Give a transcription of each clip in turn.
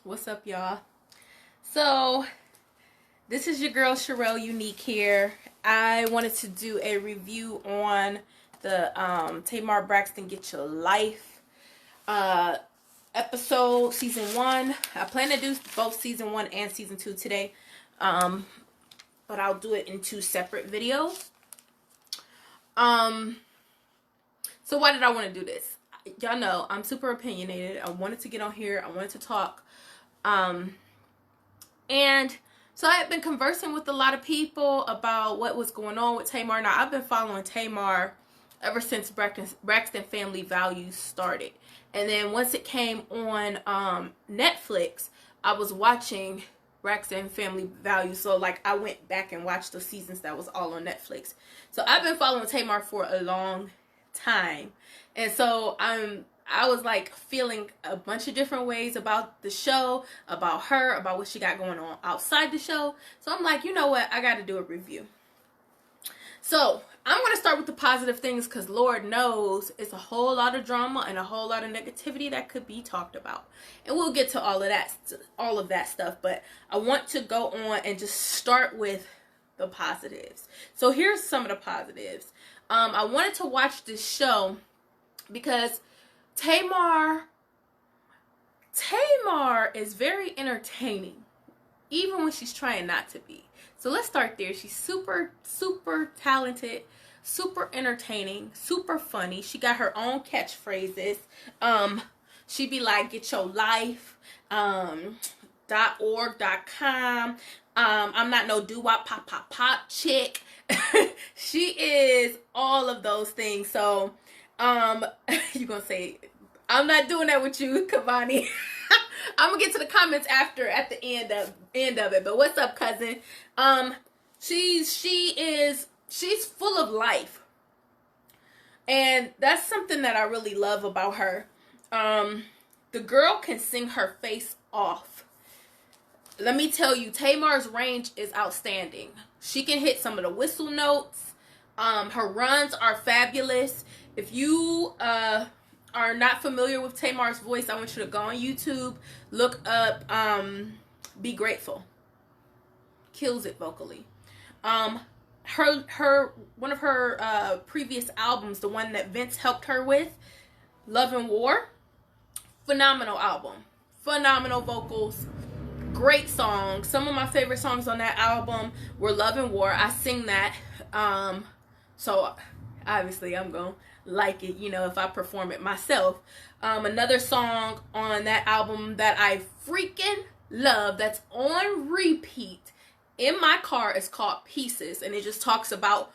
What's up, y'all? So, this is your girl Relle Unique here. I wanted to do a review on the Tamar Braxton Get Your Life episode, season 1. I plan to do both season 1 and season 2 today, but I'll do it in 2 separate videos. So why did I want to do this? Y'all know I'm super opinionated. I wanted to get on here. I wanted to talk. And so I had been conversing with a lot of people about what was going on with Tamar. Now, I've been following Tamar ever since Braxton Family Values started. And then once it came on Netflix, I was watching Braxton Family Values. So, like, I went back and watched the seasons that was all on Netflix. So, I've been following Tamar for a long time. And so, I was like feeling a bunch of different ways about the show, about her, about what she got going on outside the show. So I'm like, you know what? I got to do a review. So I'm going to start with the positive things because Lord knows it's a whole lot of drama and a whole lot of negativity that could be talked about. And we'll get to all of that stuff. But I want to go on and just start with the positives. So here's some of the positives. I wanted to watch this show because Tamar is very entertaining, even when she's trying not to be. So let's start there. She's super, super talented, super entertaining, super funny. She got her own catchphrases. She be like, get your life, .org.com. I'm not no doo-wop pop pop pop chick. She is all of those things. So you're gonna say, I'm not doing that with you, Cavani. I'm gonna get to the comments at the end of it. But what's up, cousin? She's full of life. And that's something that I really love about her. The girl can sing her face off. Let me tell you, Tamar's range is outstanding. She can hit some of the whistle notes. Her runs are fabulous. If you are not familiar with Tamar's voice, I want you to go on YouTube, look up Be Grateful. Kills it vocally. One of her previous albums, the one that Vince helped her with, Love and War, phenomenal album. Phenomenal vocals. Great songs. Some of my favorite songs on that album were Love and War. I sing that. So obviously I'm going to like it, if I perform it myself. Another song on that album that I freaking love that's on repeat in my car is called Pieces. And it just talks about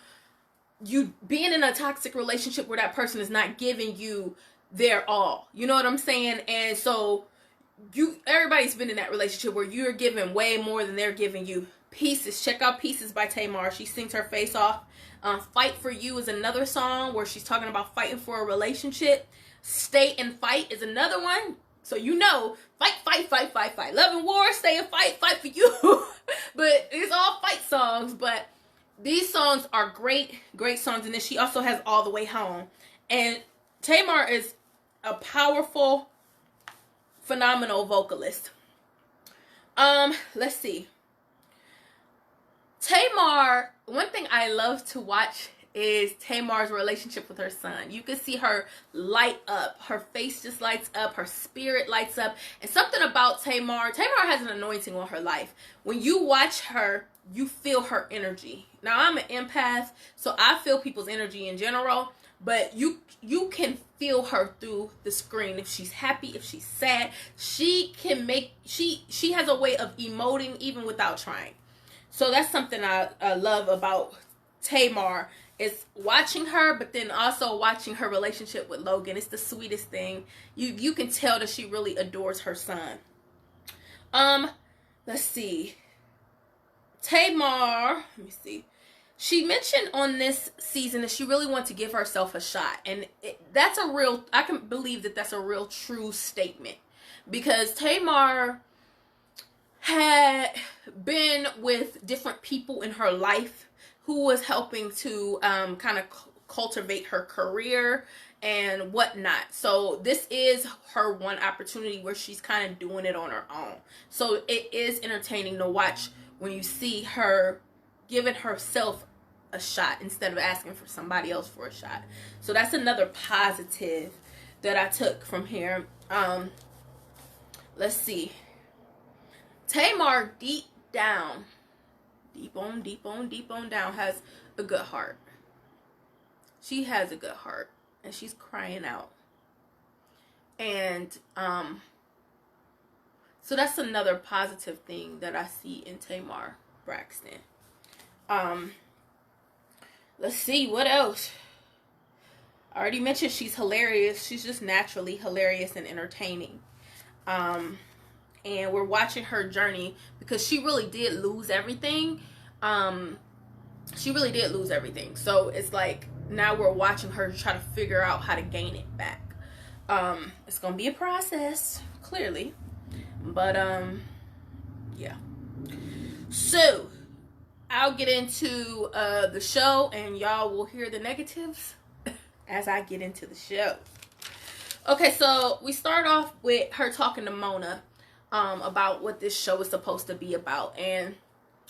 you being in a toxic relationship where that person is not giving you their all. You know what I'm saying? And so everybody's been in that relationship where you're giving way more than they're giving you. Pieces. Check out Pieces by Tamar. She sings her face off. Fight for You is another song where she's talking about fighting for a relationship. Stay and Fight is another one. So fight, fight, fight, fight, fight. Love and War, Stay and Fight, Fight for You. But it's all fight songs. But these songs are great, great songs. And then she also has All the Way Home. And Tamar is a powerful, phenomenal vocalist. Let's see. Tamar, one thing I love to watch is Tamar's relationship with her son. You can see her light up. Her face just lights up. Her spirit lights up. And something about Tamar has an anointing on her life. When you watch her, you feel her energy. Now, I'm an empath, so I feel people's energy in general. But you can feel her through the screen. If she's happy, if she's sad, she has a way of emoting even without trying. So that's something I love about Tamar, is watching her, but then also watching her relationship with Logan. It's the sweetest thing. You can tell that she really adores her son. Let's see. Tamar, let me see. She mentioned on this season that she really wants to give herself a shot. And I can believe that that's a real true statement. Because Tamar had been with different people in her life who was helping to kind of cultivate her career and whatnot. So this is her one opportunity where she's kind of doing it on her own. So it is entertaining to watch when you see her giving herself a shot instead of asking for somebody else for a shot. So that's another positive that I took from here. Let's see. Tamar, deep on down, has a good heart. She has a good heart, and she's crying out. And so that's another positive thing that I see in Tamar Braxton. Let's see, what else? I already mentioned she's hilarious. She's just naturally hilarious and entertaining. And we're watching her journey because she really did lose everything. She really did lose everything. So it's like now we're watching her try to figure out how to gain it back. It's gonna be a process, clearly. But yeah. So I'll get into the show, and y'all will hear the negatives as I get into the show. Okay, so we start off with her talking to Mona about what this show is supposed to be about. And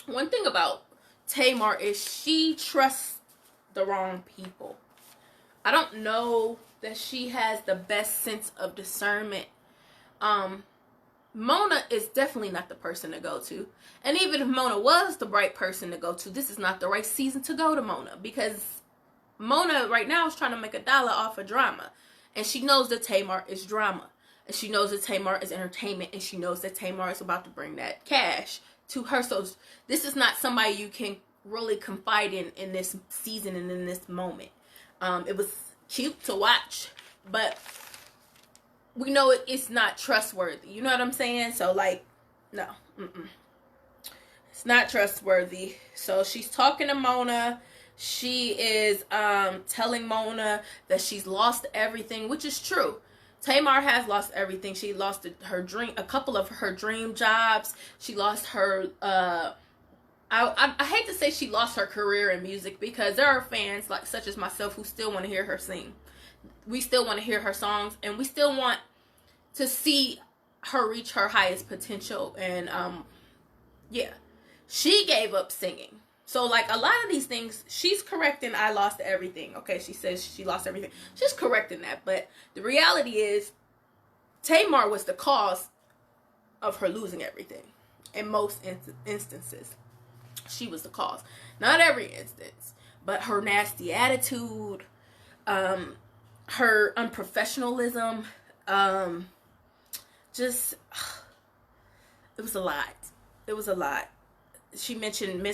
one thing about Tamar is she trusts the wrong people. I don't know that she has the best sense of discernment. Mona is definitely not the person to go to. And even if Mona was the right person to go to, this is not the right season to go to Mona, because Mona right now is trying to make $1 off of drama. And she knows that Tamar is drama. And she knows that Tamar is entertainment. And she knows that Tamar is about to bring that cash to her. So this is not somebody you can really confide in this season and in this moment. It was cute to watch, but we know it's not trustworthy. You know what I'm saying? So like, no. It's not trustworthy. So she's talking to Mona. She is telling Mona that she's lost everything, which is true. Tamar has lost everything. She lost a couple of her dream jobs. She lost her I hate to say she lost her career in music, because there are fans like such as myself who still want to hear her sing. We still want to hear her songs, and we still want to see her reach her highest potential. And yeah, she gave up singing. So like a lot of these things, she's correcting. I lost everything. Okay, she says she lost everything. She's correcting that, but the reality is Tamar was the cause of her losing everything. In most instances, she was the cause. Not every instance, but her nasty attitude, her unprofessionalism, just it was a lot. It was a lot. She mentioned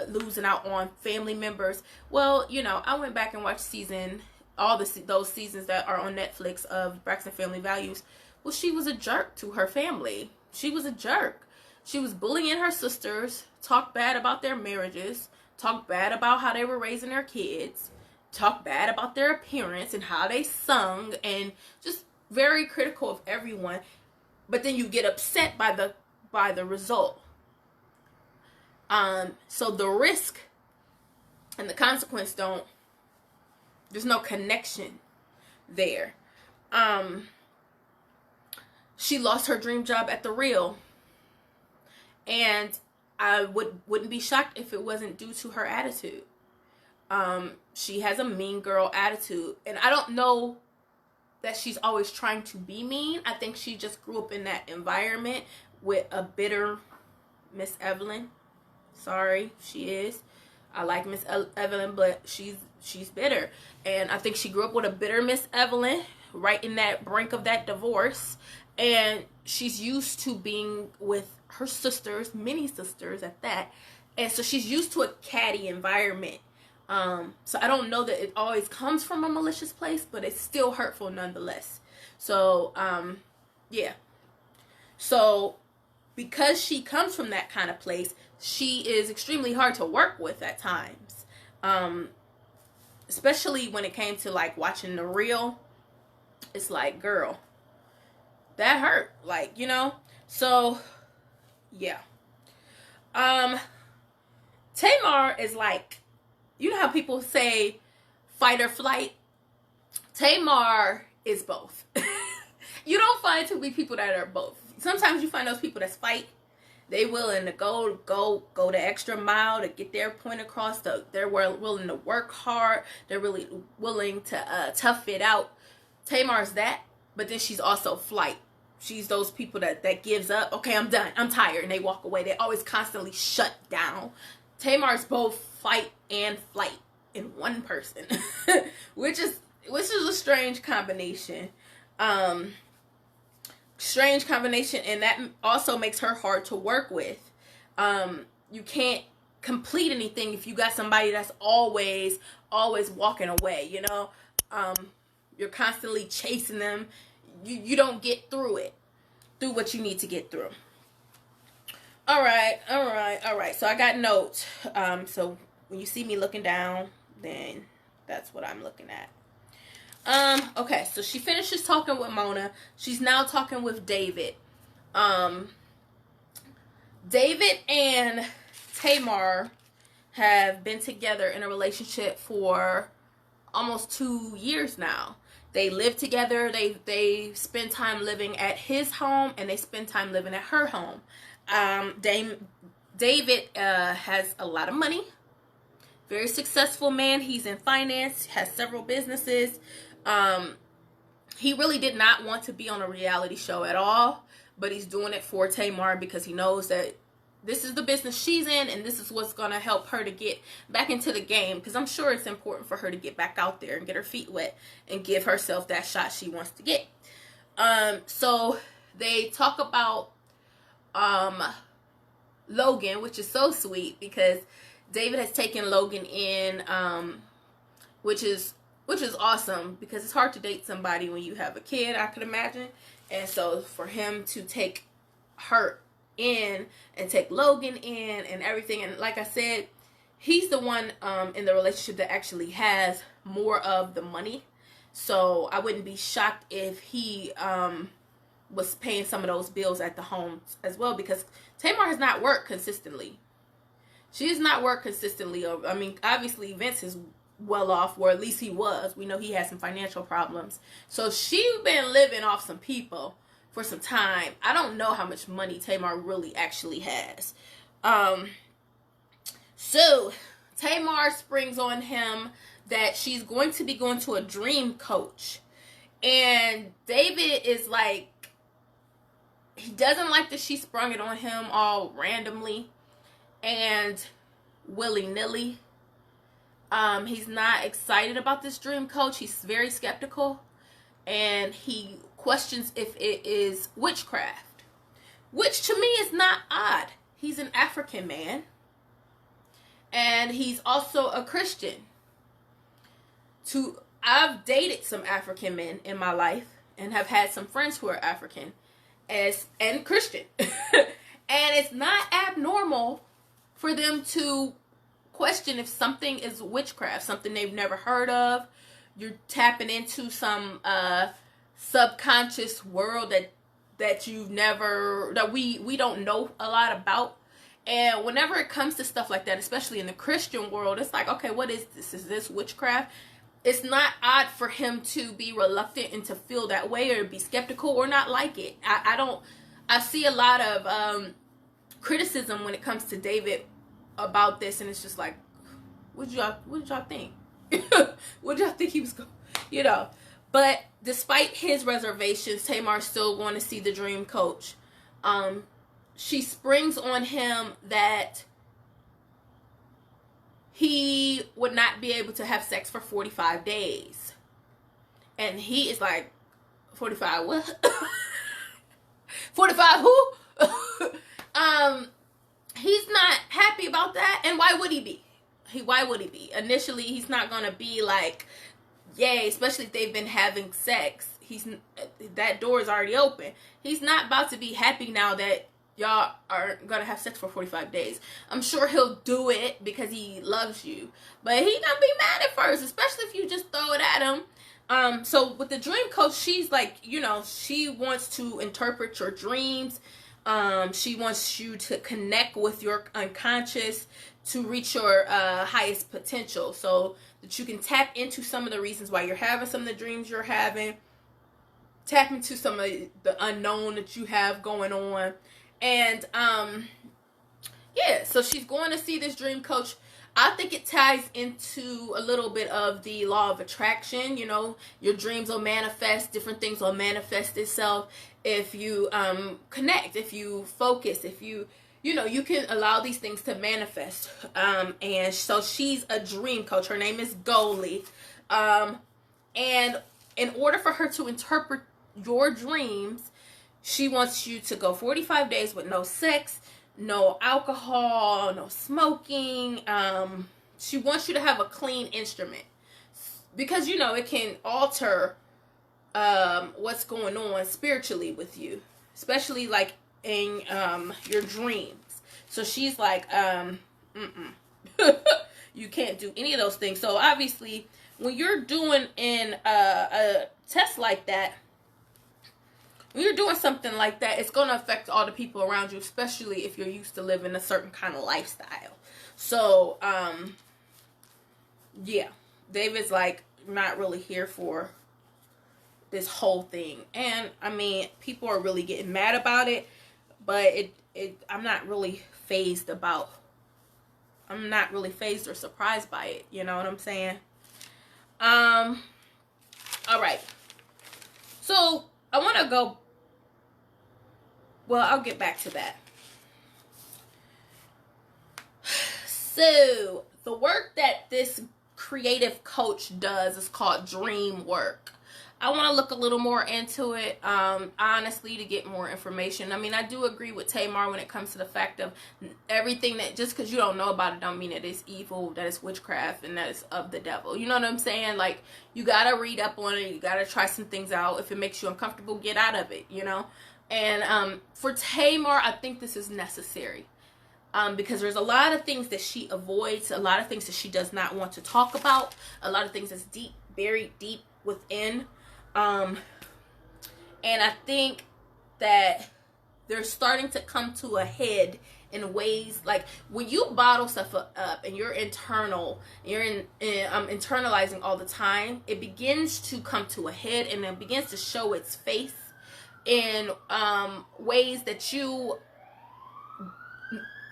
losing out on family members. Well, you know, I went back and watched those seasons that are on Netflix of Braxton Family Values. Well, she was a jerk to her family. She was a jerk. She was bullying her sisters, talked bad about their marriages, talked bad about how they were raising their kids, talked bad about their appearance and how they sung, and just very critical of everyone. But then you get upset by the result. So the risk and the consequence there's no connection there. She lost her dream job at the Relle. And I wouldn't be shocked if it wasn't due to her attitude. She has a mean girl attitude. And I don't know that she's always trying to be mean. I think she just grew up in that environment with a bitter Miss Evelyn. Sorry, she is. I like Miss Evelyn, but she's bitter. And I think she grew up with a bitter Miss Evelyn, right in that brink of that divorce. And she's used to being with her sisters, many sisters at that. And so she's used to a catty environment. So I don't know that it always comes from a malicious place, but it's still hurtful nonetheless. So, yeah. So because she comes from that kind of place, she is extremely hard to work with at times. Especially when it came to like watching the Relle. It's like, girl, that hurt. Like, you know? So, yeah. Tamar is like, you know how people say fight or flight? Tamar is both. You don't find too many people that are both. Sometimes you find those people that fight. They willing to go the extra mile to get their point across. They're willing to work hard. They're really willing to tough it out. Tamar's that, but then she's also flight. She's those people that gives up. Okay, I'm done. I'm tired, and they walk away. They always constantly shut down. Tamar's both fight and flight in one person, which is a strange combination. Strange combination, and that also makes her hard to work with. You can't complete anything if you got somebody that's always walking away, you know. You're constantly chasing them. You don't get through what you need to get through. All right. So I got notes. So when you see me looking down, then that's what I'm looking at. Okay, so she finishes talking with Mona. She's now talking with David. David and Tamar have been together in a relationship for almost 2 years now. They live together. They spend time living at his home, and they spend time living at her home. David has a lot of money. Very successful man. He's in finance, has several businesses. He really did not want to be on a reality show at all, but he's doing it for Tamar because he knows that this is the business she's in, and this is what's going to help her to get back into the game, because I'm sure it's important for her to get back out there and get her feet wet and give herself that shot she wants to get. So they talk about Logan, which is so sweet, because David has taken Logan in, which is awesome, because it's hard to date somebody when you have a kid, I could imagine. And so for him to take her in and take Logan in and everything, and like I said, he's the one in the relationship that actually has more of the money. So I wouldn't be shocked if he was paying some of those bills at the home as well, because Tamar has not worked consistently. She has not worked consistently. I mean, obviously Vince is well off, or at least he was. We know he had some financial problems. So she's been living off some people for some time. I don't know how much money Tamar really actually has. So Tamar springs on him that she's going to be going to a dream coach. And David is like, he doesn't like that she sprung it on him all randomly and willy-nilly. He's not excited about this dream coach. He's very skeptical, and he questions if it is witchcraft, which to me is not odd. He's an African man, and he's also a Christian. I've dated some African men in my life and have had some friends who are African and Christian. And it's not abnormal for them to question if something is witchcraft, something they've never heard of. You're tapping into some subconscious world that we don't know a lot about. And whenever it comes to stuff like that, especially in the Christian world, it's like, okay, what is this? Is this witchcraft? It's not odd for him to be reluctant and to feel that way, or be skeptical, or not like it. I see a lot of criticism when it comes to David about this, and it's just like, what did y'all think? What did y'all think he was going, you know? But despite his reservations, Tamar's still going to see the dream coach. She springs on him that he would not be able to have sex for 45 days. And he is like, 45 what? 45 who? He's not happy about that. And why would he be? Why would he be? Initially, he's not going to be like, yay, especially if they've been having sex. That door is already open. He's not about to be happy now that y'all are gonna have sex for 45 days. I'm sure he'll do it because he loves you, but he gonna be mad at first, especially if you just throw it at him. So with the dream coach, she's like, she wants to interpret your dreams. She wants you to connect with your unconscious to reach your highest potential, so that you can tap into some of the reasons why you're having some of the dreams you're having, tap into some of the unknown that you have going on. And yeah, so she's going to see this dream coach. I think it ties into a little bit of the law of attraction. You know, your dreams will manifest, different things will manifest itself if you connect, if you focus, if you know, you can allow these things to manifest. And so she's a dream coach. Her name is Goalie. And in order for her to interpret your dreams, she wants you to go 45 days with no sex, no alcohol, no smoking. She wants you to have a clean instrument, because you know it can alter what's going on spiritually with you, especially like in your dreams. So she's like, you can't do any of those things. So obviously, when you're doing in a test like that, when you're doing something like that, it's going to affect all the people around you, especially if you're used to living a certain kind of lifestyle. So, yeah, David's like not really here for this whole thing. And I mean, people are really getting mad about it, but I'm not really phased or surprised by it. You know what I'm saying? All right. So I want to go. Well, I'll get back to that. So the work that this creative coach does is called dream work. I want to look a little more into it, honestly, to get more information. I mean, I do agree with Tamar when it comes to the fact of everything that, just because you don't know about it don't mean that it's evil, that it's witchcraft, and that it's of the devil. You know what I'm saying? Like, you got to read up on it. You got to try some things out. If it makes you uncomfortable, get out of it, you know? And for Tamar, I think this is necessary. Because there's a lot of things that she avoids, a lot of things that she does not want to talk about, a lot of things that's deep, buried deep within. And I think that they're starting to come to a head in ways like when you bottle stuff up and you're internalizing all the time, it begins to come to a head and it begins to show its face in ways that you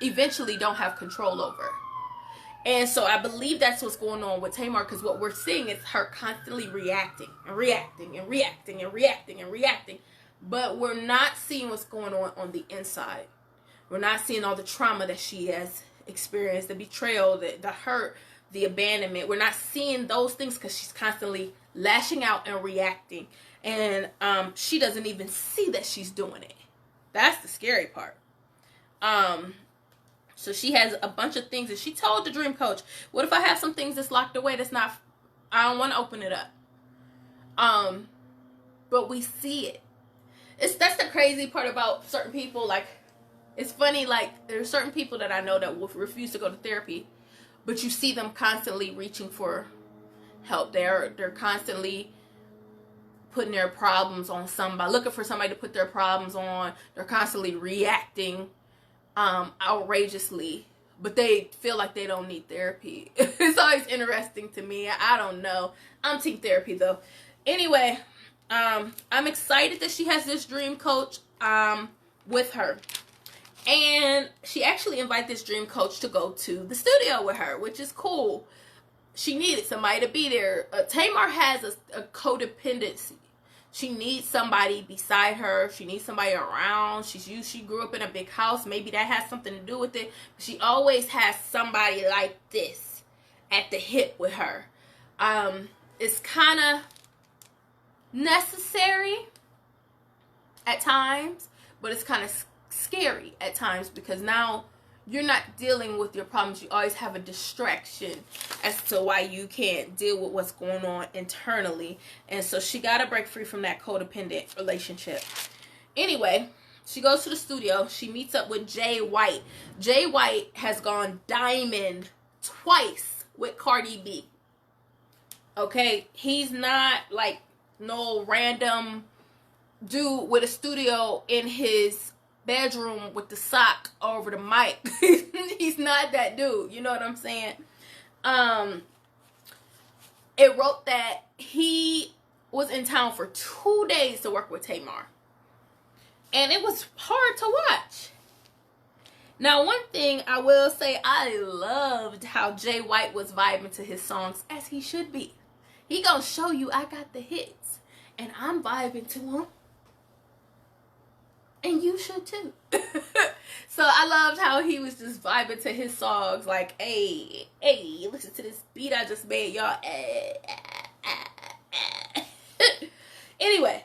eventually don't have control over. And so I believe that's what's going on with Tamar, because what we're seeing is her constantly reacting and reacting and reacting and reacting and reacting. But we're not seeing what's going on the inside. We're not seeing all the trauma that she has experienced, the betrayal, the hurt, the abandonment. We're not seeing those things because she's constantly lashing out and reacting. And she doesn't even see that she's doing it. That's the scary part. So she has a bunch of things, and she told the dream coach, what if I have some things that's locked away that's not, I don't want to open it up. But we see it. That's the crazy part about certain people. Like, it's funny, like, there's certain people that I know that will refuse to go to therapy, but you see them constantly reaching for help. They're constantly putting their problems on somebody, looking for somebody to put their problems on. They're constantly reacting outrageously, but they feel like they don't need therapy. It's always interesting to me. I don't know. I'm team therapy though. Anyway, I'm excited that she has this dream coach with her, and she actually invited this dream coach to go to the studio with her, which is cool. She needed somebody to be there. Tamar has a codependency. She needs somebody beside her. She needs somebody around. She grew up in a big house. Maybe that has something to do with it. But she always has somebody like this at the hip with her. It's kind of necessary at times, but it's kind of scary at times, because now you're not dealing with your problems. You always have a distraction as to why you can't deal with what's going on internally. And so she got to break free from that codependent relationship. Anyway, she goes to the studio. She meets up with Jay White. Jay White has gone diamond twice with Cardi B. Okay? He's not like no random dude with a studio in his bedroom with the sock over the mic. He's not that dude. You know what I'm saying? It wrote that he was in town for 2 days to work with Tamar. And it was hard to watch. Now, one thing I will say, I loved how Jay White was vibing to his songs, as he should be. He gonna show you I got the hits, and I'm vibing to them. And you should too. So I loved how he was just vibing to his songs, like, hey, listen to this beat I just made, y'all. Anyway,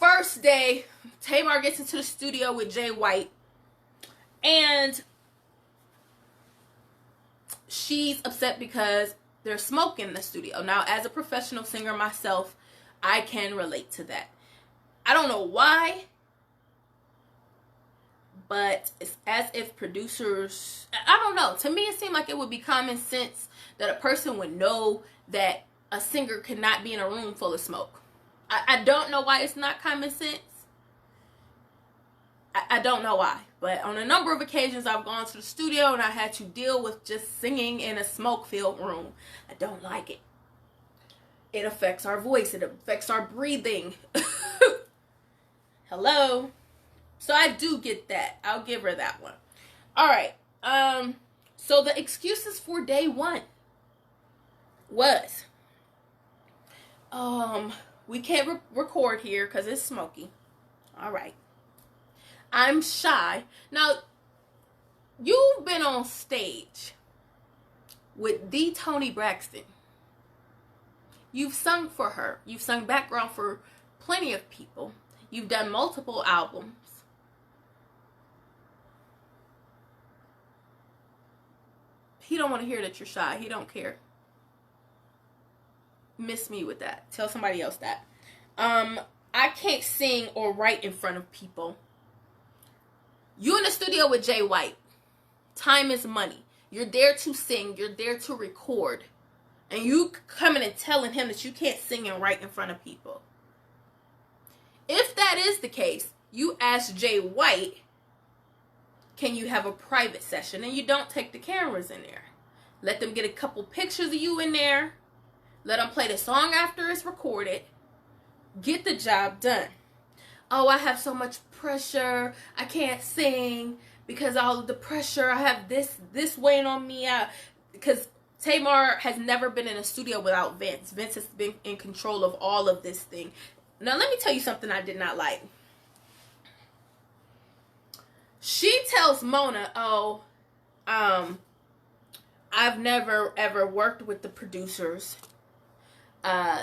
first day, Tamar gets into the studio with Jay White, and she's upset because there's smoke in the studio. Now, as a professional singer myself, I can relate to that. I don't know why, but it's as if producers, I don't know. To me, it seemed like it would be common sense that a person would know that a singer cannot be in a room full of smoke. I don't know why it's not common sense. I don't know why. But on a number of occasions, I've gone to the studio and I had to deal with just singing in a smoke-filled room. I don't like it. It affects our voice. It affects our breathing. Hello. So I do get that. I'll give her that one. All right. So the excuses for day one was, we can't record here because it's smoky. All right. I'm shy. Now, you've been on stage with the Tamar Braxton. You've sung for her. You've sung background for plenty of people. You've done multiple albums. He don't want to hear that you're shy. He don't care. Miss me with that. Tell somebody else that. I can't sing or write in front of people. You in the studio with Jay White. Time is money. You're there to sing. You're there to record. And you coming and telling him that you can't sing and write in front of people. If that is the case, you ask Jay White, can you have a private session? And you don't take the cameras in there. Let them get a couple pictures of you in there. Let them play the song after it's recorded. Get the job done. Oh, I have so much pressure. I can't sing because all of the pressure. I have this weighing on me. Because Tamar has never been in a studio without Vince. Vince has been in control of all of this thing. Now, let me tell you something I did not like. She tells Mona, I've never, ever worked with the producers.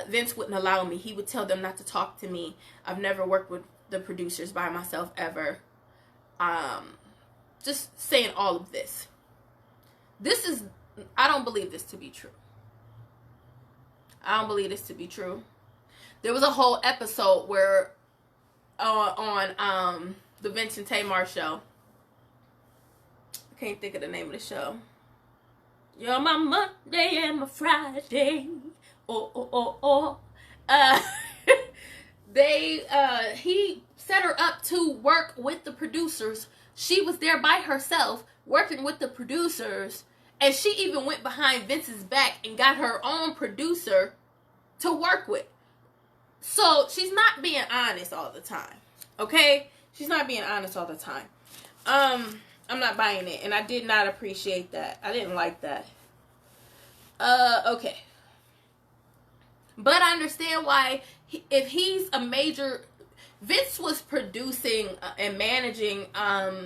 Vince wouldn't allow me. He would tell them not to talk to me. I've never worked with the producers by myself ever. Just saying all of this. I don't believe this to be true. I don't believe this to be true. There was a whole episode where on the Vince and Tamar show. I can't think of the name of the show. You're my Monday and my Friday. He set her up to work with the producers. She was there by herself working with the producers, and she even went behind Vince's back and got her own producer to work with. So she's not being honest all the time. Okay? She's not being honest all the time. I'm not buying it, and I did not appreciate that. I didn't like that. Okay. But I understand why, if he's a major, Vince was producing and managing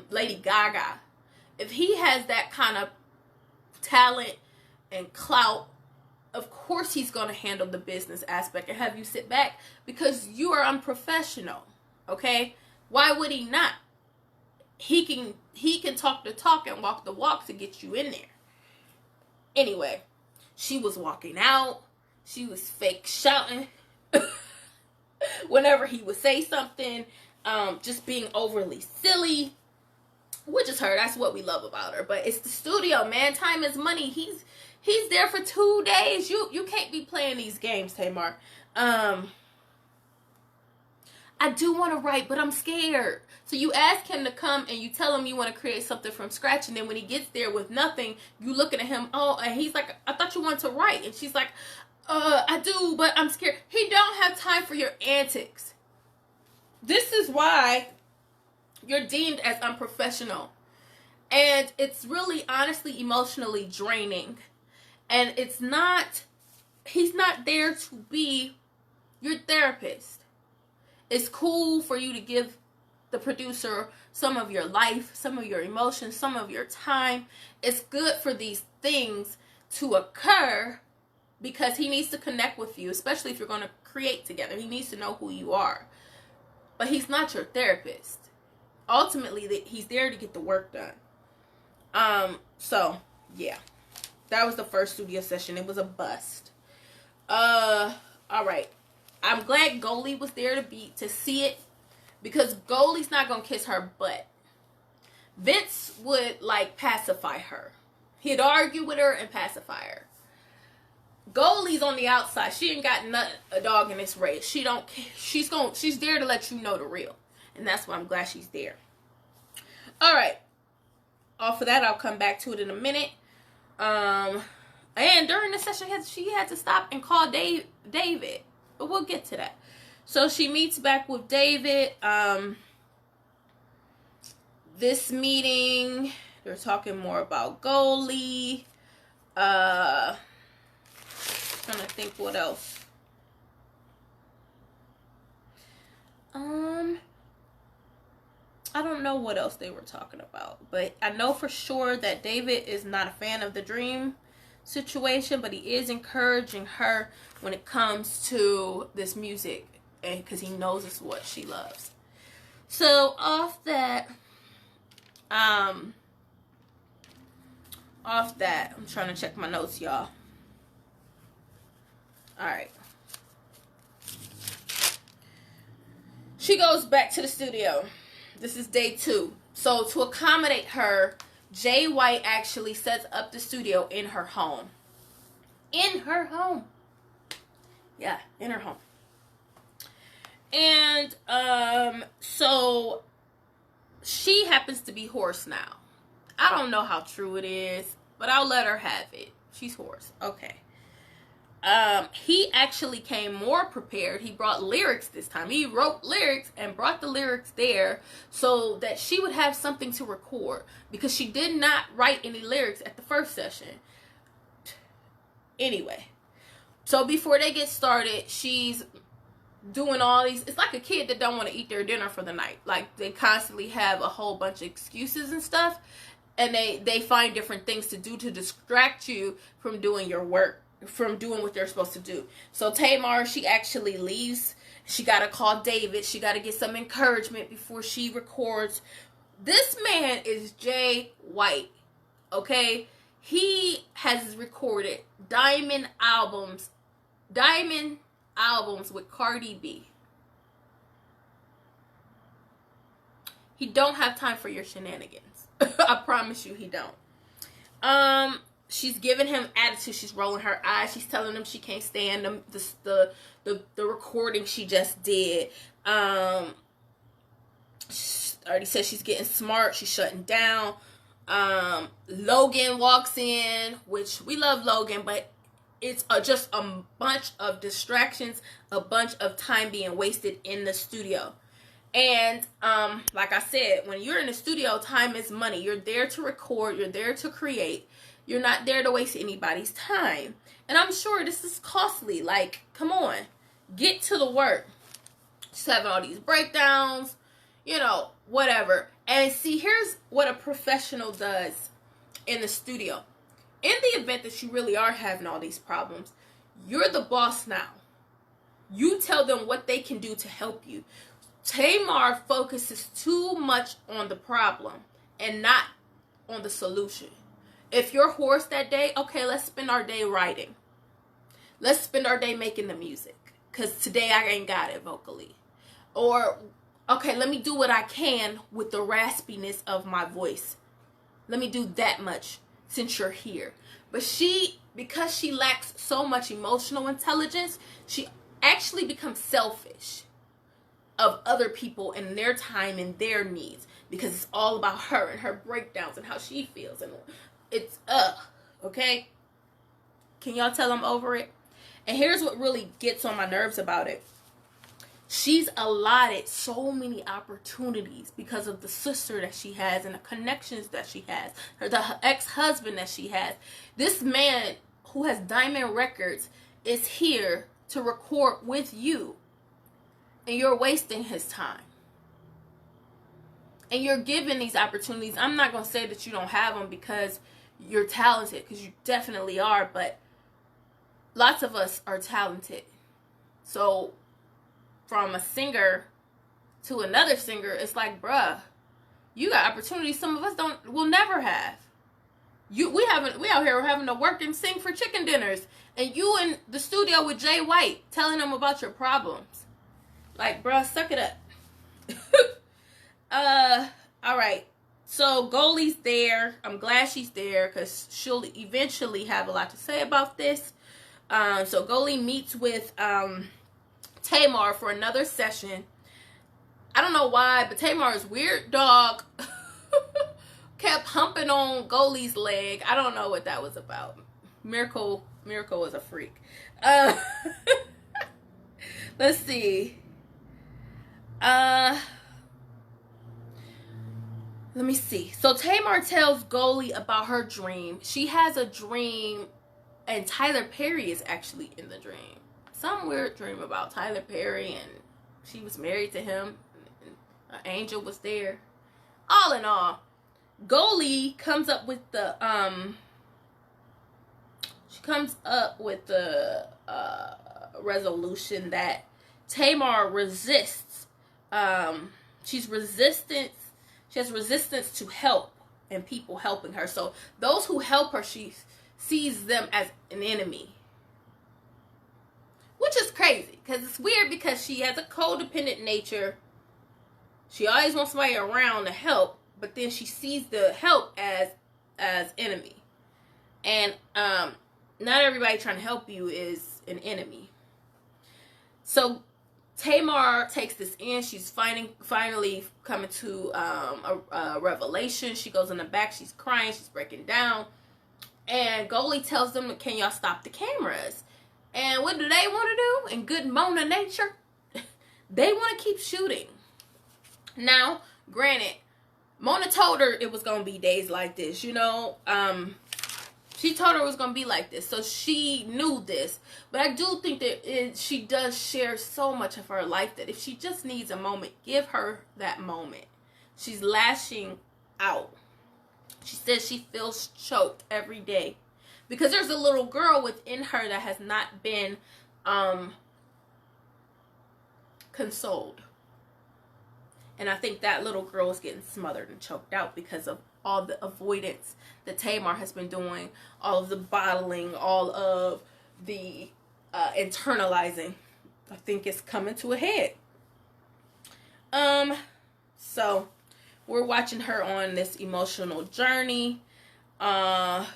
Lady Gaga. If he has that kind of talent and clout, of course he's going to handle the business aspect and have you sit back because you are unprofessional. Okay? Why would he not? He can talk the talk and walk the walk to get you in there. Anyway, she was walking out. She was fake shouting whenever he would say something, just being overly silly, which is her. That's what we love about her. But it's the studio, man. Time is money. He's there for 2 days. You can't be playing these games, Tamar. I I do want to write, but I'm scared. So you ask him to come and you tell him you want to create something from scratch. And then when he gets there with nothing, you looking at him, oh, and he's like, I thought you wanted to write. And she's like, I do, but I'm scared. He don't have time for your antics. This is why you're deemed as unprofessional. And it's really, honestly, emotionally draining. And it's not, he's not there to be your therapist. It's cool for you to give the producer some of your life, some of your emotions, some of your time. It's good for these things to occur because he needs to connect with you, especially if you're going to create together. He needs to know who you are. But he's not your therapist. Ultimately, he's there to get the work done. So, yeah. That was the first studio session. It was a bust. All right. I'm glad Goldie was there to see it, because Goldie's not gonna kiss her butt. Vince would like pacify her. He'd argue with her and pacify her. Goldie's on the outside. She ain't got a dog in this race. She don't. She's there to let you know the real, and that's why I'm glad she's there. All right. Off of that, I'll come back to it in a minute. And during the session, she had to stop and call David. But we'll get to that. So she meets back with David. This meeting, they're talking more about Goldie. Trying to think what else. I don't know what else they were talking about. But I know for sure that David is not a fan of the dream situation, but he is encouraging her when it comes to this music, and because he knows it's what she loves. So off that, I'm trying to check my notes, y'all. All right. She goes back to the studio. This is day 2. So to accommodate her, Jay White actually sets up the studio in her home. In her home. Yeah, in her home. And so she happens to be hoarse now. I don't know how true it is, but I'll let her have it. She's hoarse. Okay. He actually came more prepared. He brought lyrics this time. He wrote lyrics and brought the lyrics there so that she would have something to record, because she did not write any lyrics at the first session. Anyway, so before they get started, she's doing all these. It's like a kid that don't want to eat their dinner for the night. Like, they constantly have a whole bunch of excuses and stuff, and they find different things to do to distract you from doing your work, from doing what they're supposed to do. So Tamar, she actually leaves. She got to call David. She got to get some encouragement before she records. This man is Jay White, okay? He has recorded diamond albums with Cardi B. He don't have time for your shenanigans. I promise you he don't. She's giving him attitude. She's rolling her eyes. She's telling him she can't stand the recording she just did. She already said she's getting smart. She's shutting down. Logan walks in, which we love Logan, but it's just a bunch of distractions, a bunch of time being wasted in the studio. And like I said, when you're in the studio, time is money. You're there to record. You're there to create. You're not there to waste anybody's time. And I'm sure this is costly. Like, come on. Get to the work. Just having all these breakdowns, whatever. And see, here's what a professional does in the studio. In the event that you really are having all these problems, you're the boss now. You tell them what they can do to help you. Tamar focuses too much on the problem and not on the solution. If you're hoarse that day, okay, let's spend our day writing. Let's spend our day making the music, because today I ain't got it vocally. Or, okay, let me do what I can with the raspiness of my voice. Let me do that much since you're here. But because she lacks so much emotional intelligence, she actually becomes selfish. of other people and their time and their needs, because it's all about her and her breakdowns and how she feels, and it's okay. Can y'all tell I'm over it? And here's what really gets on my nerves about it. She's allotted so many opportunities because of the sister that she has and the connections that she has, or the ex-husband that she has. This man who has Diamond Records is here to record with you, and you're wasting his time. And you're given these opportunities. I'm not going to say that you don't have them because you're talented, because you definitely are, but lots of us are talented. So from a singer to another singer, it's like, bruh, you got opportunities some of us will never have. We out here having to work and sing for chicken dinners, and you in the studio with Jay White telling them about your problems. Like, bruh, suck it up. All right. So Goldie's there. I'm glad she's there because she'll eventually have a lot to say about this. So Goldie meets with Tamar for another session. I don't know why, but Tamar's weird dog kept humping on Goldie's leg. I don't know what that was about. Miracle was a freak. Let's see. Let me see. So Tamar tells Goldie about her dream. She has a dream, and Tyler Perry is actually in the dream. Some weird dream about Tyler Perry, and she was married to him. An angel was there. All in all, Goldie comes up with the resolution that Tamar resists. She has resistance to help and people helping her. So those who help her, she sees them as an enemy. Which is crazy, because it's weird, because she has a codependent nature. She always wants somebody around to help, but then she sees the help as enemy. And not everybody trying to help you is an enemy. So Tamar takes this in. She's finally coming to a revelation. She goes in the back. She's crying. She's breaking down. And Goldie tells them, can y'all stop the cameras? And what do they want to do? In good Mona nature, they want to keep shooting. Now, granted, Mona told her it was going to be days like this, you know. She told her it was going to be like this. So she knew this. But I do think that she does share so much of her life that if she just needs a moment, give her that moment. She's lashing out. She says she feels choked every day, because there's a little girl within her that has not been consoled. And I think that little girl is getting smothered and choked out because of all the avoidance that Tamar has been doing, all of the bottling, all of the internalizing. I think it's coming to a head. So we're watching her on this emotional journey. And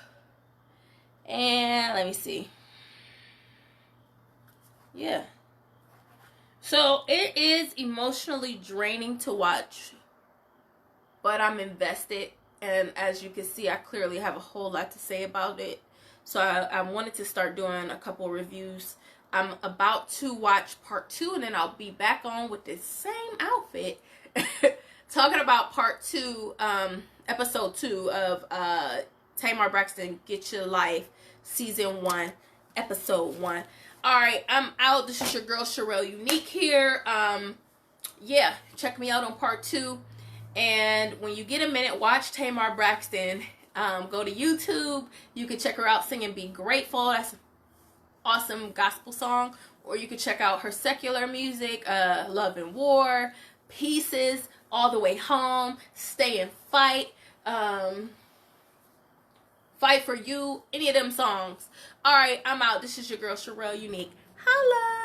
let me see. Yeah. So it is emotionally draining to watch, but I'm invested. And as you can see, I clearly have a whole lot to say about it. So I wanted to start doing a couple reviews. I'm about to watch part 2, and then I'll be back on with this same outfit talking about part 2, episode 2 of Tamar Braxton, Get Your Life, season 1, episode 1. Alright, I'm out. This is your girl Relle Unique here. Yeah, check me out on part 2. And when you get a minute, watch Tamar Braxton. Go to YouTube. You can check her out singing Be Grateful. That's an awesome gospel song. Or you can check out her secular music, Love and War, Pieces, All the Way Home, Stay and Fight, Fight for You, any of them songs. Alright, I'm out. This is your girl Relle Unique. Holla!